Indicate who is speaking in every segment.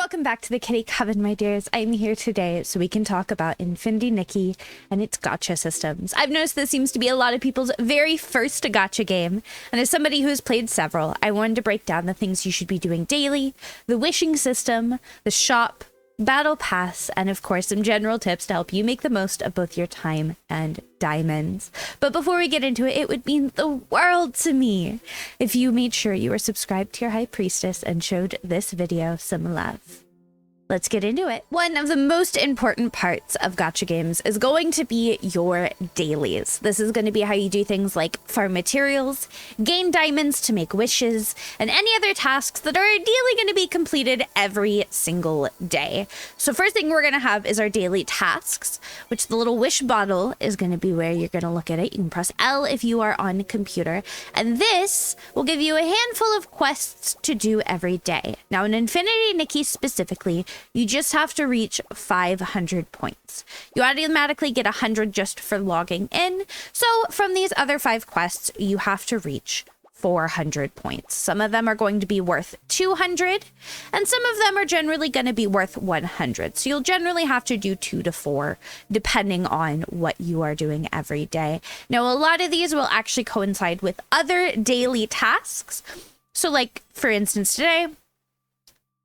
Speaker 1: Welcome back to the Kitty Coven, my dears. I'm here today so we can talk about Infinity Nikki and its gacha systems. I've noticed this seems to be a lot of people's very first gacha game, and as somebody who has played several, I wanted to break down the things you should be doing daily, the wishing system, the shop, battle pass, and of course some general tips to help you make the most of both your time and diamonds. But before we get into it, it would mean the world to me if you made sure you were subscribed to your high priestess and showed this video some love. Let's get into it. One of the most important parts of gacha games is going to be your dailies. This is going to be how you do things like farm materials, gain diamonds to make wishes, and any other tasks that are ideally going to be completed every single day. So first thing we're going to have is our daily tasks, which the little wish bottle is going to be where you're going to look at it. You can press L if you are on computer, and this will give you a handful of quests to do every day. Now in Infinity Nikki specifically, you just have to reach 500 points. You automatically get 100 just for logging in. So from these other 5 quests, you have to reach 400 points. Some of them are going to be worth 200, and some of them are generally going to be worth 100. So you'll generally have to do 2 to 4, depending on what you are doing every day. Now, a lot of these will actually coincide with other daily tasks. So like, for instance, today,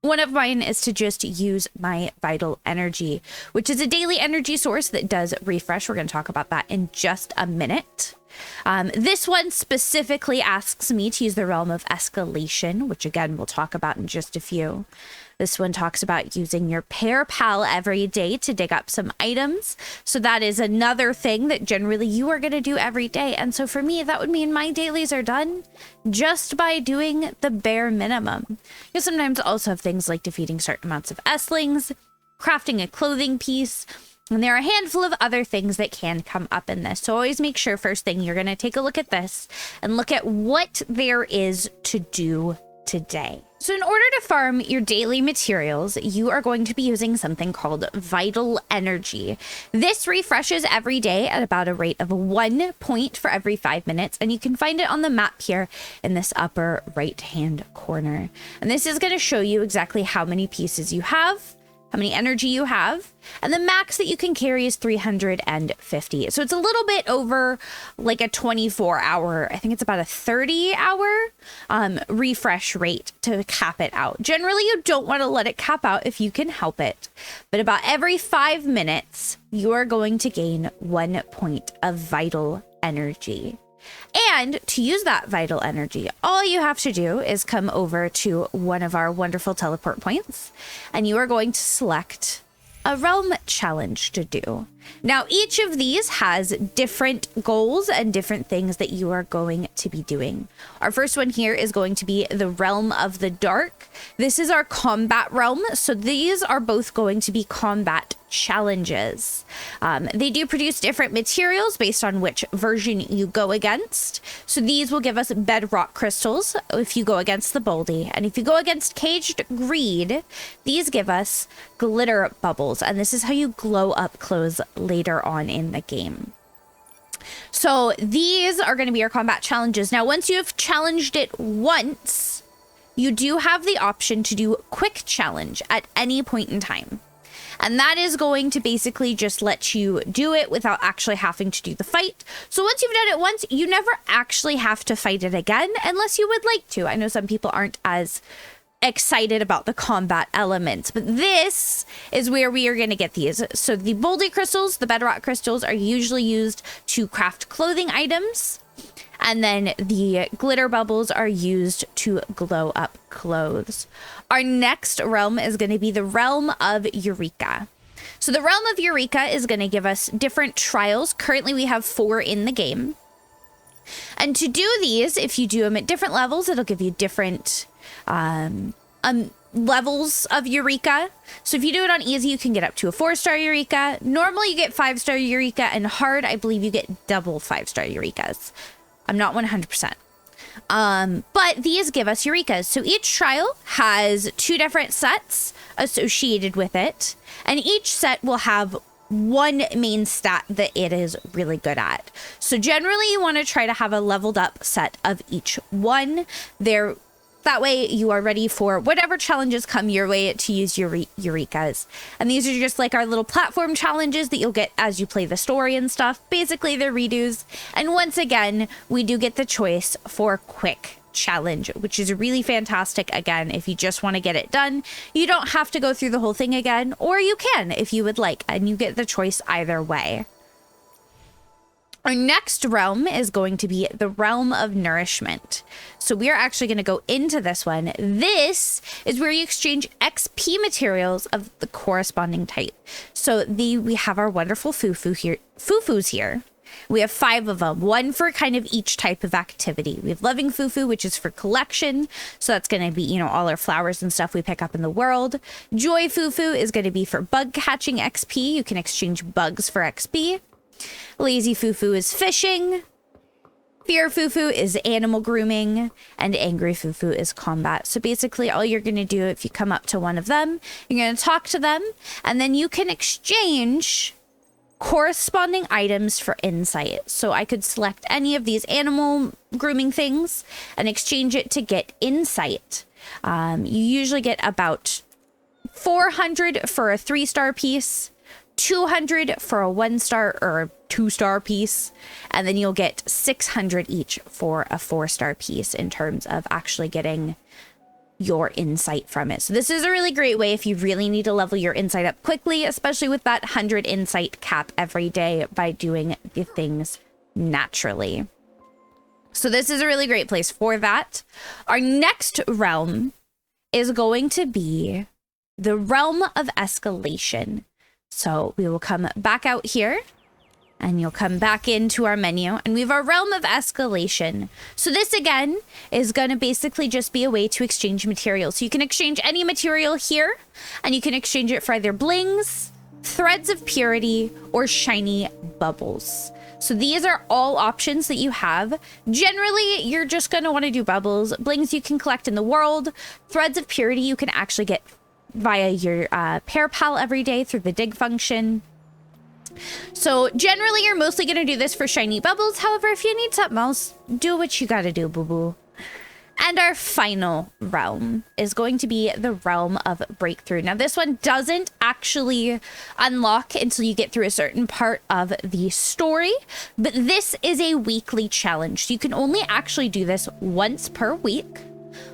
Speaker 1: one of mine is to just use my vital energy, which is a daily energy source that does refresh. We're going to talk about that in just a minute. This one specifically asks me to use the realm of escalation, which again, we'll talk about in just a few. This one talks about using your pair pal every day to dig up some items. So that is another thing that generally you are going to do every day. And so for me, that would mean my dailies are done just by doing the bare minimum. You sometimes also have things like defeating certain amounts of S-lings, crafting a clothing piece, and there are a handful of other things that can come up in this. So always make sure first thing you're going to take a look at this and look at what there is to do today. So in order to farm your daily materials, you are going to be using something called vital energy. This refreshes every day at about a rate of 1 point for every 5 minutes, and you can find it on the map here in this upper right-hand corner. And this is going to show you exactly how many pieces you have, how many energy you have, and the max that you can carry is 350. So it's a little bit over like a 24-hour, I think it's about a 30-hour refresh rate to cap it out. Generally, you don't want to let it cap out if you can help it. But about every 5 minutes, you are going to gain 1 point of vital energy. And to use that vital energy, all you have to do is come over to one of our wonderful teleport points, and you are going to select a realm challenge to do. Now, each of these has different goals and different things that you are going to be doing. Our first one here is going to be the Realm of the Dark. This is our combat realm, so these are both going to be combat challenges. They do produce different materials based on which version you go against. So these will give us bedrock crystals if you go against the Boldy, and if you go against Caged Greed, these give us glitter bubbles, and this is how you glow up clothes later on in the game. So these are going to be our combat challenges. Now, once you have challenged it once, you do have the option to do quick challenge at any point in time. And that is going to basically just let you do it without actually having to do the fight. So once you've done it once, you never actually have to fight it again unless you would like to. I know some people aren't as excited about the combat elements, but this is where we are going to get these. So the Boldy crystals, the bedrock crystals, are usually used to craft clothing items. And then the glitter bubbles are used to glow up clothes. Our next realm is going to be the Realm of Eureka. So the Realm of Eureka is going to give us different trials. Currently, we have 4 in the game. And to do these, if you do them at different levels, it'll give you different levels of Eureka. So if you do it on easy, you can get up to a 4-star Eureka. Normally, you get 5-star Eureka, and hard, I believe you get double 5-star Eurekas. I'm not 100%. But these give us Eurekas. So each trial has 2 different sets associated with it, and each set will have one main stat that it is really good at. So generally you want to try to have a leveled up set of each one. They're That way you are ready for whatever challenges come your way to use your Eurekas. And these are just like our little platform challenges that you'll get as you play the story and stuff. Basically, they're redos. And once again, we do get the choice for quick challenge, which is really fantastic. Again, if you just want to get it done, you don't have to go through the whole thing again, or you can if you would like, and you get the choice either way. Our next realm is going to be the realm of nourishment. So we are actually going to go into this one. This is where you exchange XP materials of the corresponding type. So we have our wonderful fufus here. We have 5 of them, one for kind of each type of activity. We have loving fufu, which is for collection. So that's going to be, you know, all our flowers and stuff we pick up in the world. Joy fufu is going to be for bug catching XP. You can exchange bugs for XP. Lazy fufu is fishing. Fear fufu is animal grooming. And angry fufu is combat. So basically all you're going to do if you come up to one of them, you're going to talk to them, and then you can exchange corresponding items for insight. So I could select any of these animal grooming things and exchange it to get insight. You usually get about 400 for a 3-star piece, 200 for a 1-star or a 2-star piece, and then you'll get 600 each for a 4-star piece in terms of actually getting your insight from it. So this is a really great way if you really need to level your insight up quickly, especially with that 100 insight cap every day by doing the things naturally. So this is a really great place for that. Our next realm is going to be the realm of escalation. So we will come back out here and you'll come back into our menu and we have our realm of escalation. So this again is going to basically just be a way to exchange materials. So you can exchange any material here and you can exchange it for either blings, threads of purity, or shiny bubbles. So these are all options that you have. Generally, you're just going to want to do bubbles. Blings you can collect in the world. Threads of purity you can actually get via your pair pal every day through the dig function. So generally you're mostly going to do this for shiny bubbles. However, if you need something else, do what you gotta do, boo-boo. And our final realm is going to be the realm of breakthrough. Now this one doesn't actually unlock until you get through a certain part of the story, but this is a weekly challenge. So you can only actually do this once per week,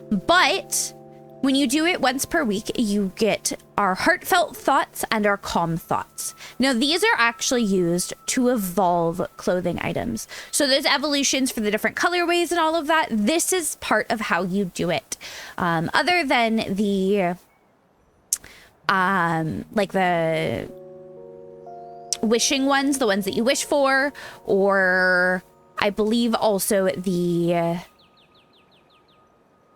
Speaker 1: but when you do it once per week, you get our heartfelt thoughts and our calm thoughts. Now, these are actually used to evolve clothing items. So there's evolutions for the different colorways and all of that. This is part of how you do it. Other than the, like the wishing ones, the ones that you wish for, or I believe also the...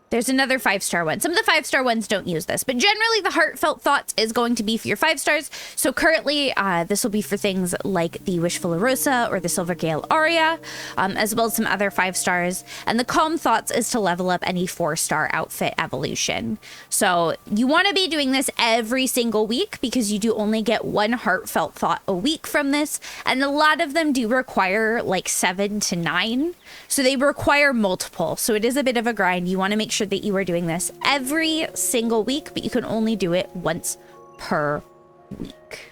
Speaker 1: There's another 5-star one. Some of the 5-star ones don't use this, but generally the heartfelt thoughts is going to be for your 5 stars. So currently this will be for things like the Wishful Rosa or the Silver Gale Aria, as well as some other 5 stars. And the calm thoughts is to level up any 4-star outfit evolution. So you want to be doing this every single week because you do only get 1 heartfelt thought a week from this. And a lot of them do require like 7 to 9. So they require multiple. So it is a bit of a grind. You want to make sure that you are doing this every single week, but you can only do it once per week.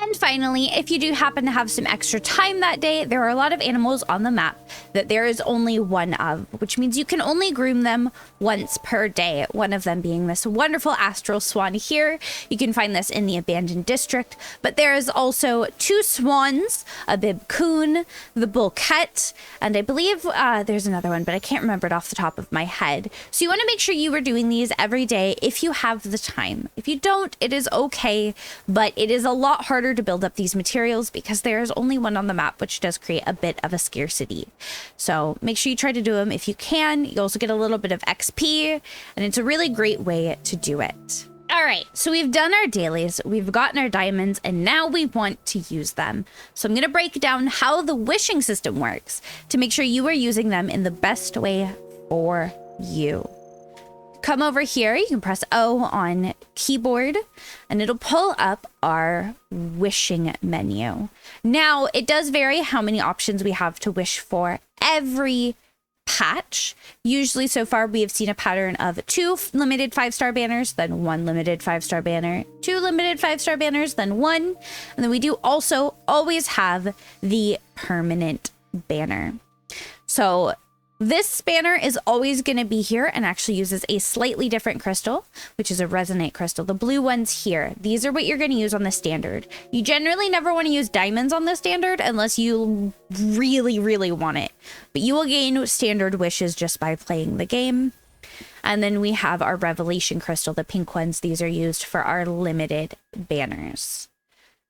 Speaker 1: And finally, if you do happen to have some extra time that day, there are a lot of animals on the map that there is only 1 of, which means you can only groom them once per day. One of them being this wonderful astral swan here. You can find this in the abandoned district, but there is also 2 swans, a bibcoon, the bulquette, and I believe there's another one, but I can't remember it off the top of my head. So you want to make sure you are doing these every day if you have the time. If you don't, it is okay, but it is a lot harder to build up these materials because there is only 1 on the map, which does create a bit of a scarcity. So make sure you try to do them if you can. You also get a little bit of XP, and it's a really great way to do it. All right, so we've done our dailies, we've gotten our diamonds, and now we want to use them. So I'm going to break down how the wishing system works to make sure you are using them in the best way for you. Come over here, you can press O on keyboard and it'll pull up our wishing menu. Now, it does vary how many options we have to wish for every patch. Usually so far we have seen a pattern of 2 limited 5-star banners, then 1 limited 5-star banner, 2 limited 5-star banners, then 1. And then we do also always have the permanent banner. So this banner is always going to be here and actually uses a slightly different crystal, which is a resonate crystal. The blue ones here, these are what you're going to use on the standard. You generally never want to use diamonds on the standard unless you really, really want it. But you will gain standard wishes just by playing the game. And then we have our revelation crystal, the pink ones. These are used for our limited banners.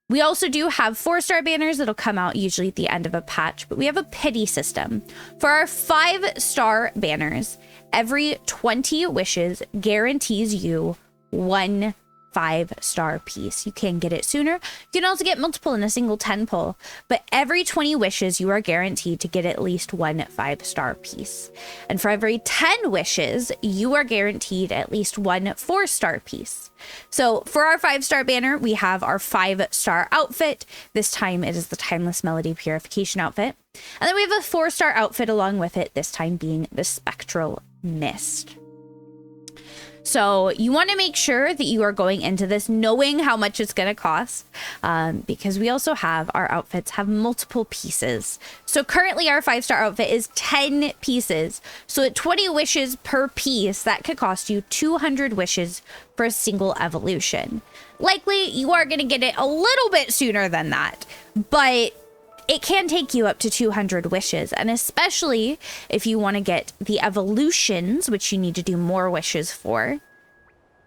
Speaker 1: We also do have 4-star banners that'll come out usually at the end of a patch, but we have a pity system. For our 5-star banners, every 20 wishes guarantees you 1 5-star piece. You can get it sooner. You can also get multiple in a single 10 pull, but every 20 wishes, you are guaranteed to get at least 1 5-star piece. And for every 10 wishes, you are guaranteed at least 1 4-star piece. So for our 5-star banner, we have our 5-star outfit. This time it is the Timeless Melody Purification outfit. And then we have a 4-star outfit along with it, this time being the Spectral Mist. So you want to make sure that you are going into this knowing how much it's going to cost, because we also have our outfits have multiple pieces. So currently our 5-star outfit is 10 pieces. So at 20 wishes per piece, that could cost you 200 wishes for a single evolution. Likely you are going to get it a little bit sooner than that, but it can take you up to 200 wishes, and especially if you want to get the evolutions, which you need to do more wishes for,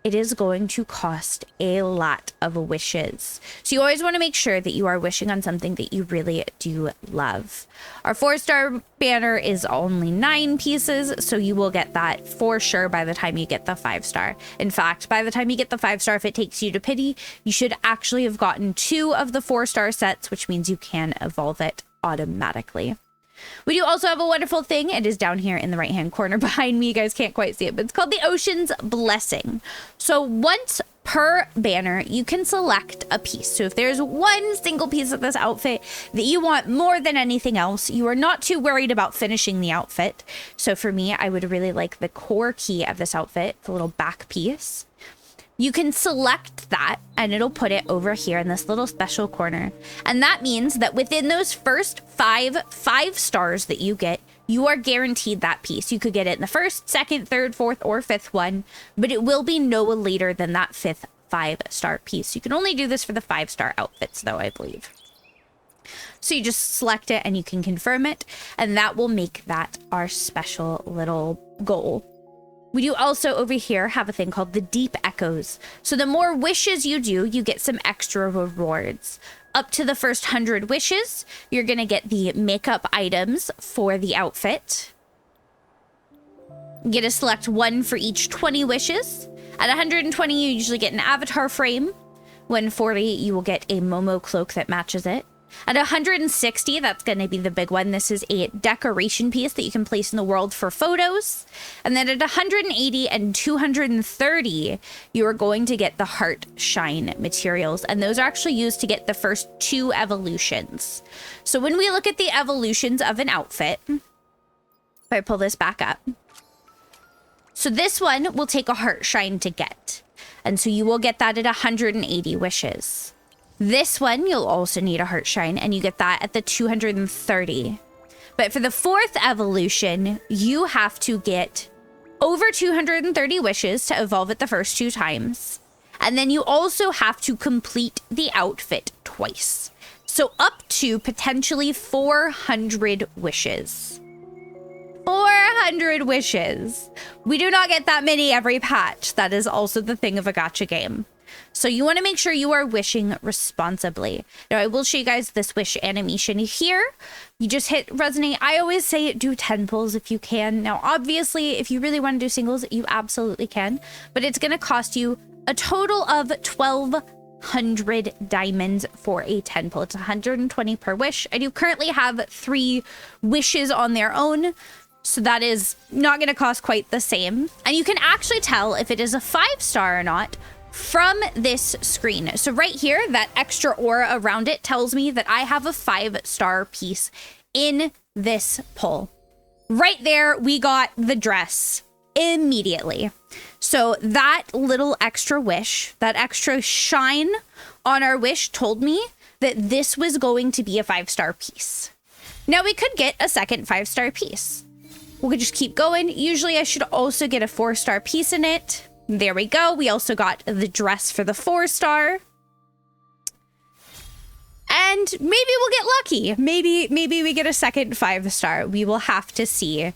Speaker 1: it is going to cost a lot of wishes. So you always want to make sure that you are wishing on something that you really do love. Our 4-star banner is only 9 pieces, so you will get that for sure by the time you get the 5-star. In fact, by the time you get the 5-star, if it takes you to pity, you should actually have gotten 2 of the 4-star sets, which means you can evolve it automatically. We do also have a wonderful thing. It is down here in the right-hand corner behind me. You guys can't quite see it, but it's called the Ocean's Blessing. So once per banner, you can select a piece. So if there's one single piece of this outfit that you want more than anything else, you are not too worried about finishing the outfit. So for me, I would really like the core key of this outfit, the little back piece. You can select that and it'll put it over here in this little special corner. And that means that within those first 5 5-stars that you get, you are guaranteed that piece. You could get it in the 1st, 2nd, 3rd, 4th, or 5th one, but it will be no later than that 5th 5-star piece. You can only do this for the 5-star outfits though, I believe. So you just select it and you can confirm it, and that will make that our special little goal. We do also over here have a thing called the Deep Echoes. So the more wishes you do, you get some extra rewards. Up to the first 100 wishes, you're going to get the makeup items for the outfit. You get to select 1 for each 20 wishes. At 120, you usually get an avatar frame. 140, you will get a Momo cloak that matches it. At 160, that's going to be the big one. This is a decoration piece that you can place in the world for photos. And then at 180 and 230, you are going to get the Heart Shine materials. And those are actually used to get the first 2 evolutions. So when we look at the evolutions of an outfit, if I pull this back up. So this one will take a Heart Shine to get. And so you will get that at 180 wishes. This one, you'll also need a Heart Shine, and you get that at the 230. But for the 4th evolution, you have to get over 230 wishes to evolve it the first 2 times. And then you also have to complete the outfit twice. So up to potentially 400 wishes. 400 wishes. We do not get that many every patch. That is also the thing of a gacha game. So you want to make sure you are wishing responsibly. Now I will show you guys this wish animation here. You just hit resonate. I always say do 10 pulls if you can. Now obviously if you really want to do singles, you absolutely can, but it's going to cost you a total of 1,200 diamonds for a 10 pull. It's 120 per wish. I do currently have 3 wishes on their own, so that is not going to cost quite the same. And you can actually tell if it is a 5-star or not from this screen. So right here, that extra aura around it tells me that I have a 5-star piece in this pull. right there, we got the dress immediately. So that little extra wish, that extra shine on our wish told me that this was going to be a 5-star piece. Now we could get a second 5-star piece. We could just keep going. Usually I should also get a 4-star piece in it. There we go. We also got the dress for the 4-star. And maybe we'll get lucky. Maybe we get a second 5-star. We will have to see.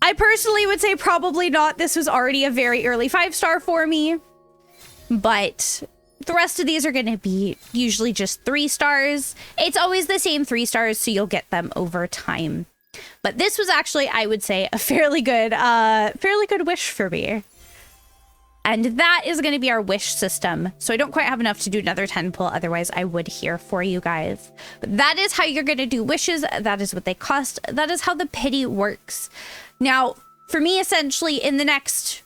Speaker 1: I personally would say probably not. This was already a very early 5-star for me. But the rest of these are going to be usually just 3 stars. It's always the same 3 stars, so you'll get them over time. But this was actually, I would say, a fairly good wish for me. And that is going to be our wish system. So I don't quite have enough to do another 10 pull. Otherwise, I would here for you guys. But that is how you're going to do wishes. That is what they cost. That is how the pity works. Now, for me, essentially, in the next,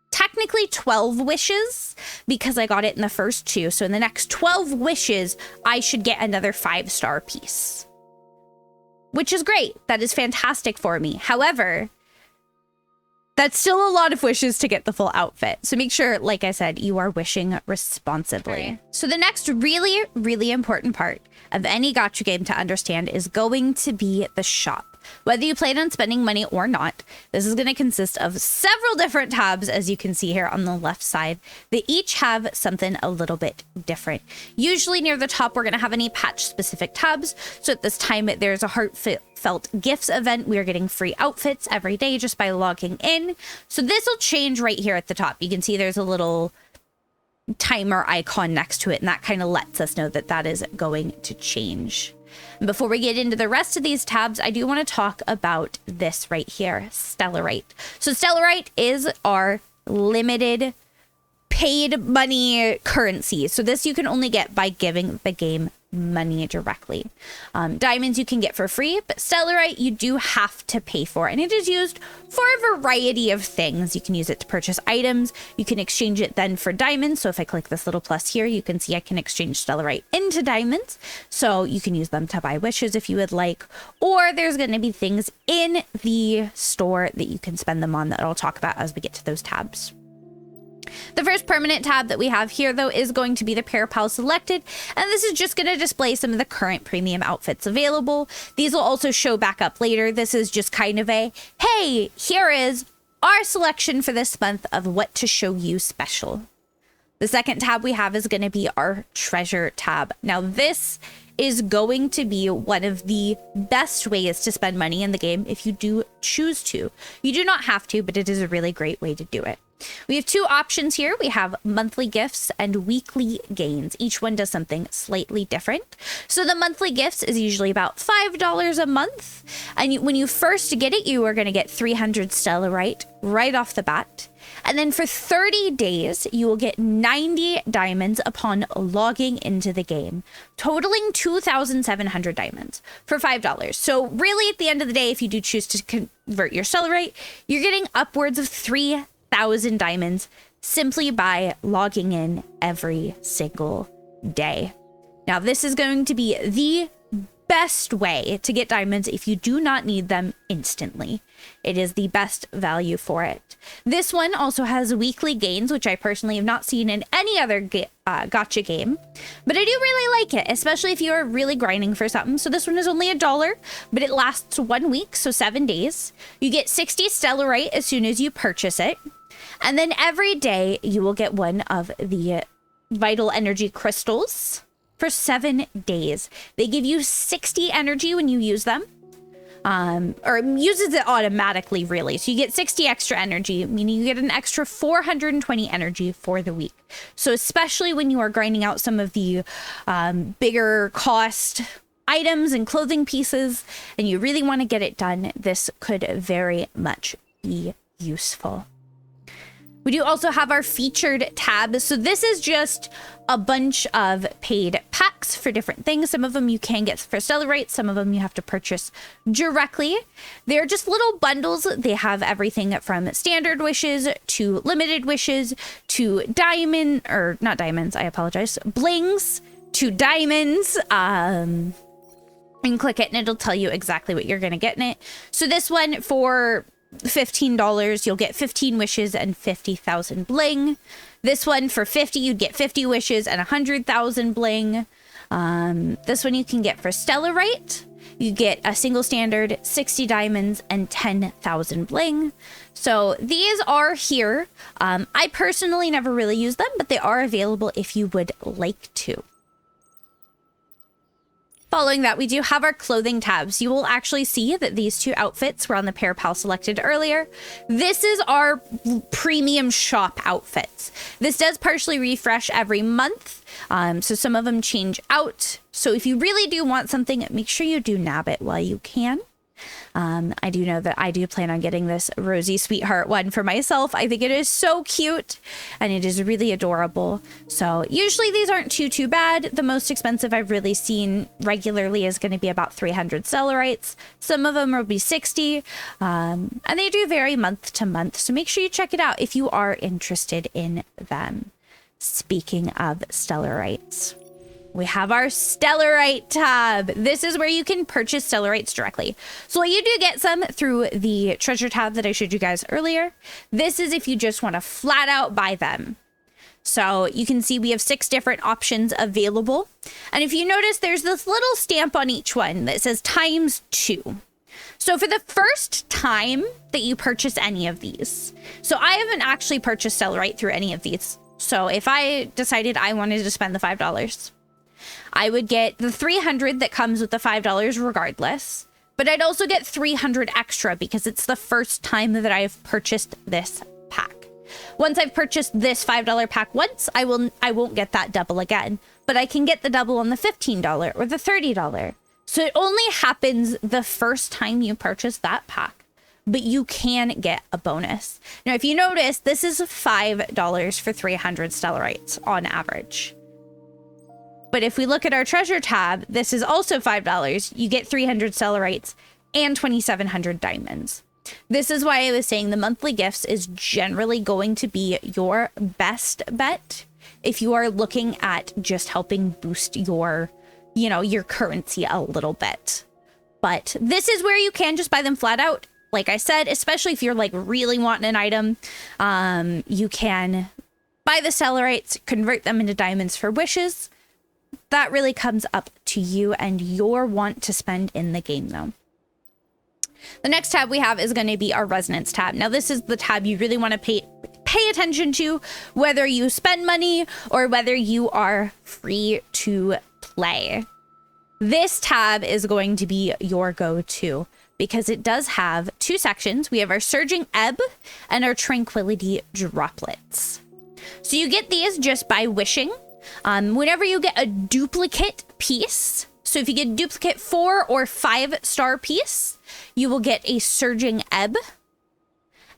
Speaker 1: technically 12 wishes, because I got it in the first 2. So in the next 12 wishes, I should get another 5-star piece. Which is great. That is fantastic for me. However, that's still a lot of wishes to get the full outfit. So make sure, like I said, you are wishing responsibly. Right. So the next really, really important part of any gacha game to understand is going to be the shop. Whether you plan on spending money or not, this is going to consist of several different tabs, as you can see here on the left side. They each have something a little bit different. Usually near the top, we're going to have any patch-specific tabs. So at this time, there's a heartfelt gifts event. We are getting free outfits every day just by logging in. So this will change right here at the top. You can see there's a little timer icon next to it, and that kind of lets us know that that is going to change. Before we get into the rest of these tabs, I do want to talk about this right here, Stellarite. So Stellarite is our limited paid money currency. So this you can only get by giving the game money directly. Diamonds you can get for free, but Stellarite you do have to pay for, and it is used for a variety of things. You can use it to purchase items. You can exchange it then for diamonds. So if I click this little plus here, you can see I can exchange Stellarite into diamonds. So you can use them to buy wishes if you would like, or there's going to be things in the store that you can spend them on that I'll talk about as we get to those tabs. The first permanent tab that we have here, though, is going to be the Pair Pal Selected, and this is just going to display some of the current premium outfits available. These will also show back up later. This is just kind of a, hey, here is our selection for this month of what to show you special. The second tab we have is going to be our Treasure tab. Now, this is going to be one of the best ways to spend money in the game if you do choose to. You do not have to, but it is a really great way to do it. We have 2 options here. We have monthly gifts and weekly gains. Each one does something slightly different. So the monthly gifts is usually about $5 a month. And when you first get it, you are going to get 300 Stellarite right off the bat. And then for 30 days, you will get 90 diamonds upon logging into the game, totaling 2,700 diamonds for $5. So really, at the end of the day, if you do choose to convert your Stellarite, you're getting upwards of 3,000 diamonds simply by logging in every single day. Now, this is going to be the best way to get diamonds if you do not need them instantly. It is the best value for it. This one also has weekly gains, which I personally have not seen in any other gacha game, but I do really like it, especially if you are really grinding for something. So this one is only $1, but it lasts 1 week, so 7 days. You get 60 Stellarite as soon as you purchase it. And then every day you will get one of the vital energy crystals for 7 days. They give you 60 energy when you use them. Or it uses it automatically, really. So you get 60 extra energy, meaning you get an extra 420 energy for the week. So especially when you are grinding out some of the bigger cost items and clothing pieces, and you really want to get it done, this could very much be useful. We do also have our featured tab. So this is just a bunch of paid packs for different things. Some of them you can get for Stellarite. Some of them you have to purchase directly. They're just little bundles. They have everything from standard wishes to limited wishes to diamond, or not diamonds, I apologize, blings to diamonds. You can click it and it'll tell you exactly what you're going to get in it. So this one for $15, you'll get 15 wishes and 50,000 bling. This one for 50, you'd get 50 wishes and 100,000 bling. This one you can get for Stellarite. You get a single standard, 60 diamonds, and 10,000 bling. So these are here. I personally never really use them, but they are available if you would like to. Following that, we do have our clothing tabs. You will actually see that these two outfits were on the pair pal selected earlier. This is our premium shop outfits. This does partially refresh every month, so some of them change out. So if you really do want something, make sure you do nab it while you can. I do know that I do plan on getting this Rosie Sweetheart one for myself. I think it is so cute and it is really adorable. So usually these aren't too bad. The most expensive I've really seen regularly is going to be about 300 Stellarites. Some of them will be 60, and they do vary month to month. So make sure you check it out if you are interested in them. Speaking of Stellarites, we have our Stellarite tab. This is where you can purchase Stellarites directly. So you do get some through the treasure tab that I showed you guys earlier. This is if you just want to flat out buy them. So you can see we have 6 different options available. And if you notice, there's this little stamp on each one that says ×2. So for the first time that you purchase any of these, so I haven't actually purchased Stellarite through any of these. So if I decided I wanted to spend the $5, I would get the 300 that comes with the $5 regardless, but I'd also get 300 extra because it's the first time that I've purchased this pack. Once I've purchased this $5 pack once, I won't get that double again, but I can get the double on the $15 or the $30. So it only happens the first time you purchase that pack, but you can get a bonus. Now, if you notice, this is $5 for 300 Stellarites on average. But if we look at our treasure tab, this is also $5. You get 300 Stellarites and 2,700 diamonds. This is why I was saying the monthly gifts is generally going to be your best bet if you are looking at just helping boost your, your currency a little bit. But this is where you can just buy them flat out. Like I said, especially if you're like really wanting an item, you can buy the Stellarites, convert them into diamonds for wishes. That really comes up to you and your want to spend in the game, though. The next tab we have is going to be our resonance tab. Now, this is the tab you really want to pay attention to, whether you spend money or whether you are free to play. This tab is going to be your go-to because it does have 2 sections. We have our Surging Ebb and our Tranquility Droplets. So you get these just by wishing. Whenever you get a duplicate piece, so if you get a duplicate 4 or 5-star piece, you will get a Surging Ebb.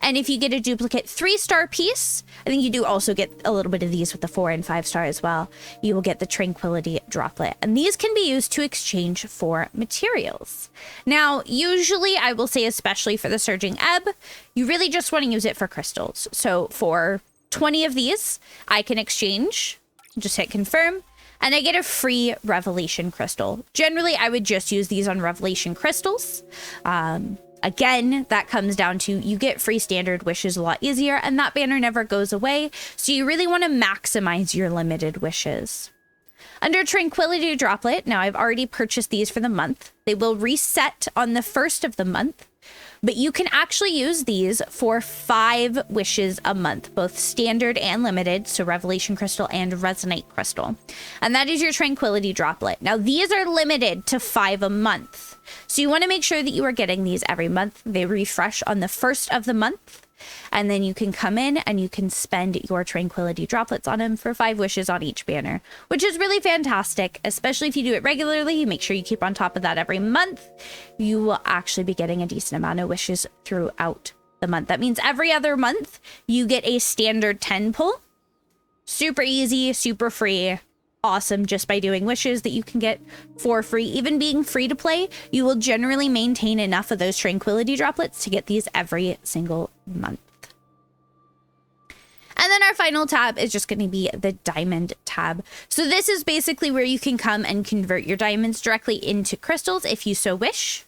Speaker 1: And if you get a duplicate 3-star piece, I think you do also get a little bit of these with the 4 and 5-star as well, you will get the Tranquility Droplet. And these can be used to exchange for materials. Now, usually I will say, especially for the Surging Ebb, you really just want to use it for crystals. So for 20 of these, I can exchange. Just hit confirm, and I get a free Revelation Crystal. Generally, I would just use these on Revelation Crystals. Again, that comes down to you get free standard wishes a lot easier, and that banner never goes away, so you really want to maximize your limited wishes. Under Tranquility Droplet, now I've already purchased these for the month. They will reset on the 1st of the month, but you can actually use these for 5 wishes a month, both standard and limited, so Revelation Crystal and Resonate Crystal. And that is your Tranquility Droplet. Now, these are limited to 5 a month, so you want to make sure that you are getting these every month. They refresh on the 1st of the month, and then you can come in and you can spend your Tranquility Droplets on them for 5 wishes on each banner, which is really fantastic, especially if you do it regularly. Make sure you keep on top of that every month. You will actually be getting a decent amount of wishes throughout the month. That means every other month you get a standard 10 pull. Super easy, super free. Awesome just by doing wishes that you can get for free. Even being free to play, you will generally maintain enough of those Tranquility Droplets to get these every single month. And then our final tab is just going to be the diamond tab. So this is basically where you can come and convert your diamonds directly into crystals if you so wish.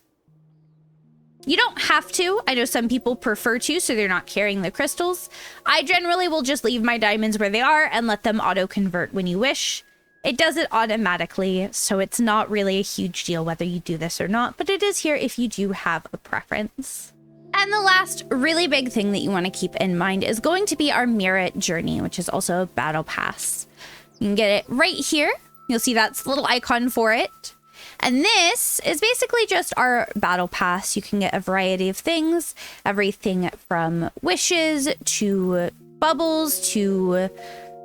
Speaker 1: You don't have to. I know some people prefer to, so they're not carrying the crystals. I generally will just leave my diamonds where they are and let them auto-convert when you wish. It does it automatically, so it's not really a huge deal whether you do this or not, but it is here if you do have a preference. And the last really big thing that you want to keep in mind is going to be our Mira journey, which is also a battle pass. You can get it right here. You'll see that's the little icon for it. And this is basically just our battle pass. You can get a variety of things, everything from wishes to bubbles to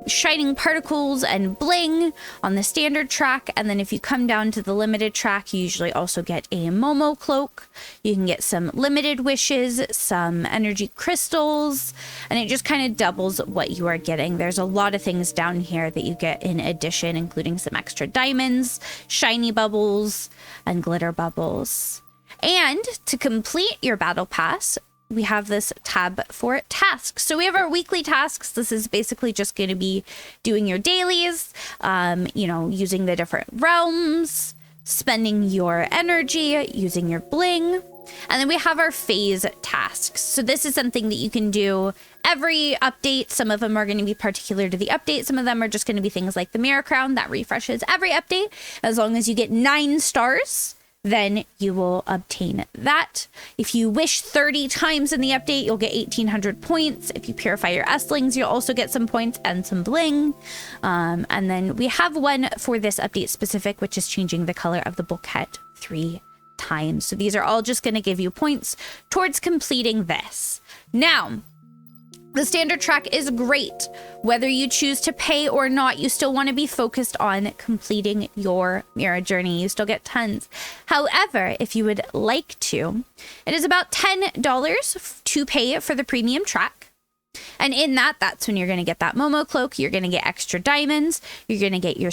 Speaker 1: shining particles and bling on the standard track. And then if you come down to the limited track, you usually also get a Momo cloak. You can get some limited wishes, some energy crystals, and it just kind of doubles what you are getting. There's a lot of things down here that you get in addition, including some extra diamonds, shiny bubbles, and glitter bubbles. And to complete your battle pass, we have this tab for tasks. So we have our weekly tasks. This is basically just going to be doing your dailies, you know, using the different realms, spending your energy, using your bling. And then we have our phase tasks. So this is something that you can do every update. Some of them are going to be particular to the update. Some of them are just going to be things like the Mira crown that refreshes every update. As long as you get 9 stars, then you will obtain that. If you wish 30 times in the update, you'll get 1,800 points. If you purify your Estlings, you'll also get some points and some bling. And then we have one for this update specific, which is changing the color of the bulkhead 3 times. So these are all just going to give you points towards completing this. Now, the standard track is great. Whether you choose to pay or not, you still want to be focused on completing your Mira journey. You still get tons. However, if you would like to, it is about $10 to pay for the premium track. And in that, that's when you're going to get that Momo cloak. You're going to get extra diamonds. You're going to get your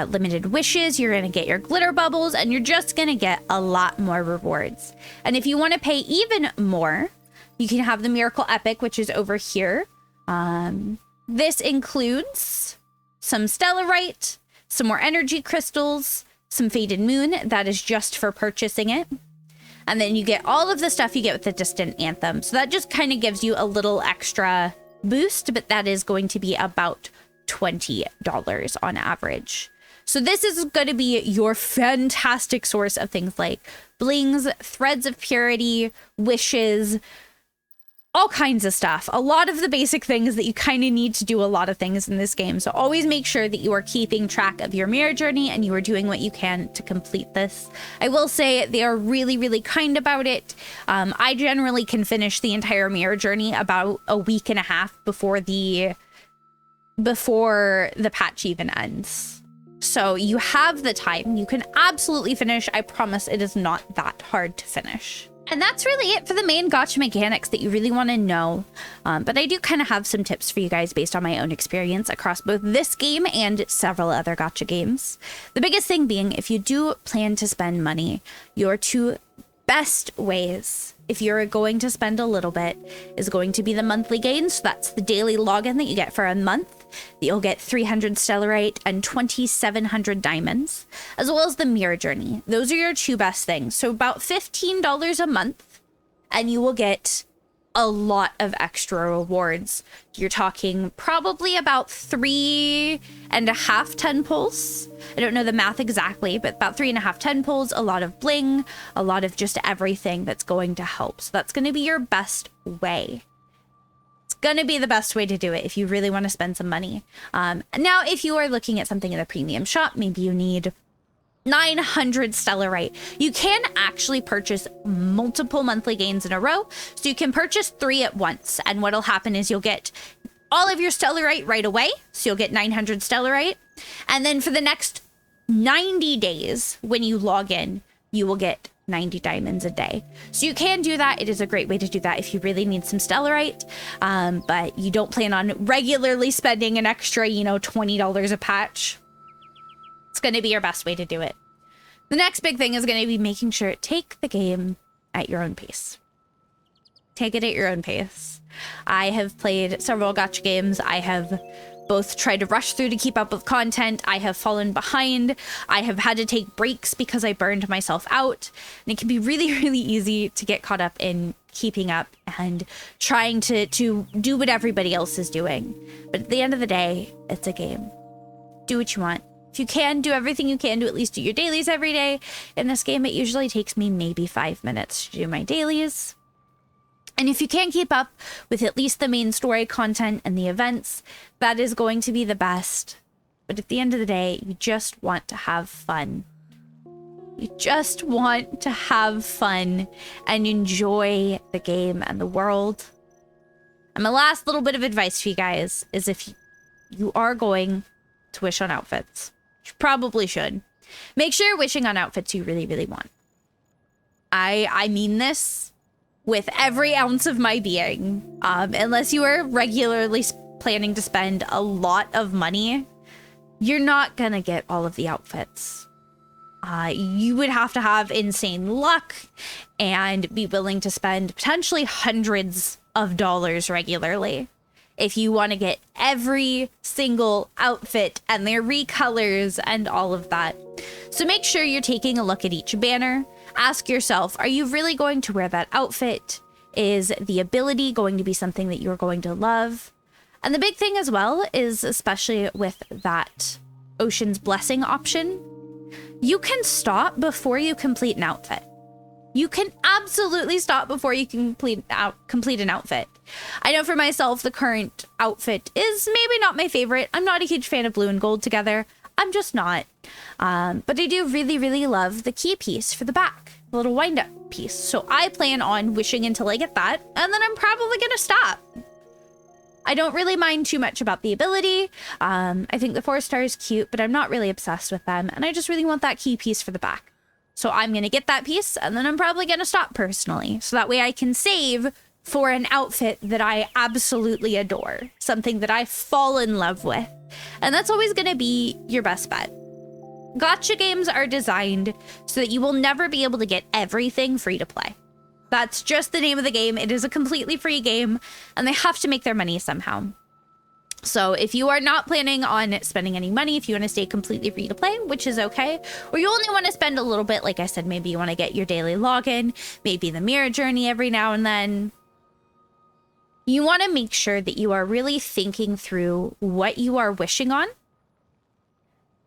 Speaker 1: limited wishes. You're going to get your glitter bubbles. And you're just going to get a lot more rewards. And if you want to pay even more, you can have the Miracle Epic, which is over here. This includes some Stellarite, some more energy crystals, some Faded Moon. That is just for purchasing it. And then you get all of the stuff you get with the Distant Anthem. So that just kind of gives you a little extra boost, but that is going to be about $20 on average. So this is going to be your fantastic source of things like blings, threads of purity, wishes, all kinds of stuff. A lot of the basic things that you kind of need to do a lot of things in this game. So always make sure that you are keeping track of your Mira journey and you are doing what you can to complete this. I will say they are really, really kind about it. I generally can finish the entire Mira journey about a week and a half before the patch even ends. So you have the time. You can absolutely finish. I promise it is not that hard to finish. And that's really it for the main gacha mechanics that you really want to know. But I do kind of have some tips for you guys based on my own experience across both this game and several other gacha games. The biggest thing being, if you do plan to spend money, your 2 best ways, if you're going to spend a little bit, is going to be the monthly gains. So that's the daily login that you get for a month. You'll get 300 Stellarite and 2,700 diamonds, as well as the Mira journey. Those are your 2 best things. So about $15 a month, and you will get a lot of extra rewards. You're talking probably about 3.5 10 pulls. I don't know the math exactly, but about 3.5 10 pulls, a lot of bling, a lot of just everything that's going to help. So that's going to be your best way. It's going to be the best way to do it if you really want to spend some money. Now, if you are looking at something in the premium shop, maybe you need 900 Stellarite. You can actually purchase multiple monthly gains in a row. So you can purchase 3 at once. And what'll happen is you'll get all of your Stellarite right away. So you'll get 900 Stellarite. And then for the next 90 days, when you log in, you will get 90 diamonds a day. So you can do that. It is a great way to do that if you really need some Stellarite, but you don't plan on regularly spending an extra, $20 a patch. It's going to be your best way to do it. The next big thing is going to be making sure take the game at your own pace. Take it at your own pace. I have played several gacha games. I have both tried to rush through to keep up with content. I have fallen behind. I have had to take breaks because I burned myself out. And it can be really, really easy to get caught up in keeping up and trying to do what everybody else is doing. But at the end of the day, it's a game. Do what you want. If you can, do everything you can to at least do your dailies every day. In this game, it usually takes me maybe 5 minutes to do my dailies. And if you can keep up with at least the main story content and the events, that is going to be the best. But at the end of the day, you just want to have fun. You just want to have fun and enjoy the game and the world. And my last little bit of advice for you guys is if you are going to wish on outfits, you probably should, make sure you're wishing on outfits you really, really want. I mean this with every ounce of my being. Unless you are regularly planning to spend a lot of money, you're not gonna get all of the outfits. You would have to have insane luck and be willing to spend potentially hundreds of dollars regularly if you want to get every single outfit and their recolors and all of that. So make sure you're taking a look at each banner. Ask yourself, are you really going to wear that outfit? Is the ability going to be something that you're going to love? And the big thing as well is, especially with that Ocean's Blessing option, you can stop before you complete an outfit. You can absolutely stop before you complete an outfit. I know for myself, the current outfit is maybe not my favorite. I'm not a huge fan of blue and gold together. I'm just not. But I do really, really love the key piece for the back, the little wind-up piece. So I plan on wishing until I get that, and then I'm probably gonna stop. I don't really mind too much about the ability. I think the 4-star is cute, but I'm not really obsessed with them, and I just really want that key piece for the back. So I'm gonna get that piece, and then I'm probably gonna stop personally. So that way I can save for an outfit that I absolutely adore, something that I fall in love with. And that's always gonna be your best bet. Gacha games are designed so that you will never be able to get everything free to play. That's just the name of the game. It is a completely free game, and they have to make their money somehow. So if you are not planning on spending any money, if you want to stay completely free to play, which is okay, or you only want to spend a little bit, like I said, maybe you want to get your daily login, maybe the Mira journey every now and then, you want to make sure that you are really thinking through what you are wishing on.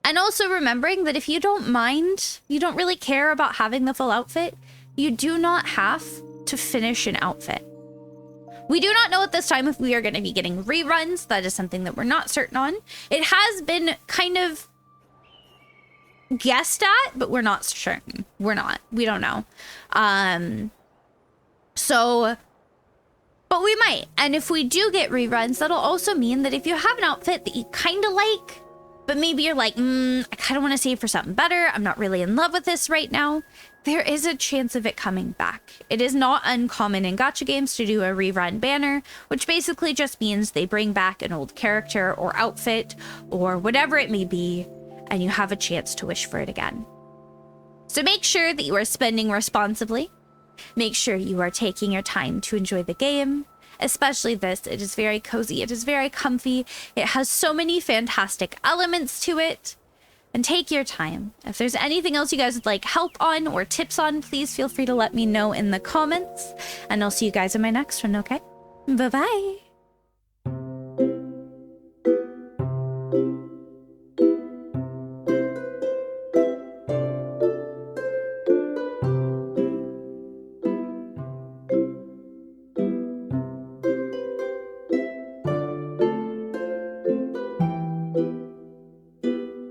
Speaker 1: And also remembering that if you don't mind, you don't really care about having the full outfit, you do not have to finish an outfit. We do not know at this time if we are going to be getting reruns. That is something that we're not certain on. It has been kind of guessed at, but we're not certain. We don't know. But we might. And if we do get reruns, that'll also mean that if you have an outfit that you kind of like, but maybe you're like, I kind of want to save for something better, I'm not really in love with this right now, there is a chance of it coming back. It is not uncommon in gacha games to do a rerun banner, which basically just means they bring back an old character or outfit or whatever it may be, and you have a chance to wish for it again. So make sure that you are spending responsibly. Make sure you are taking your time to enjoy the game, especially this. It is very cozy. It is very comfy. It has so many fantastic elements to it. And take your time. If there's anything else you guys would like help on or tips on, please feel free to let me know in the comments. And I'll see you guys in my next one, okay? Bye-bye.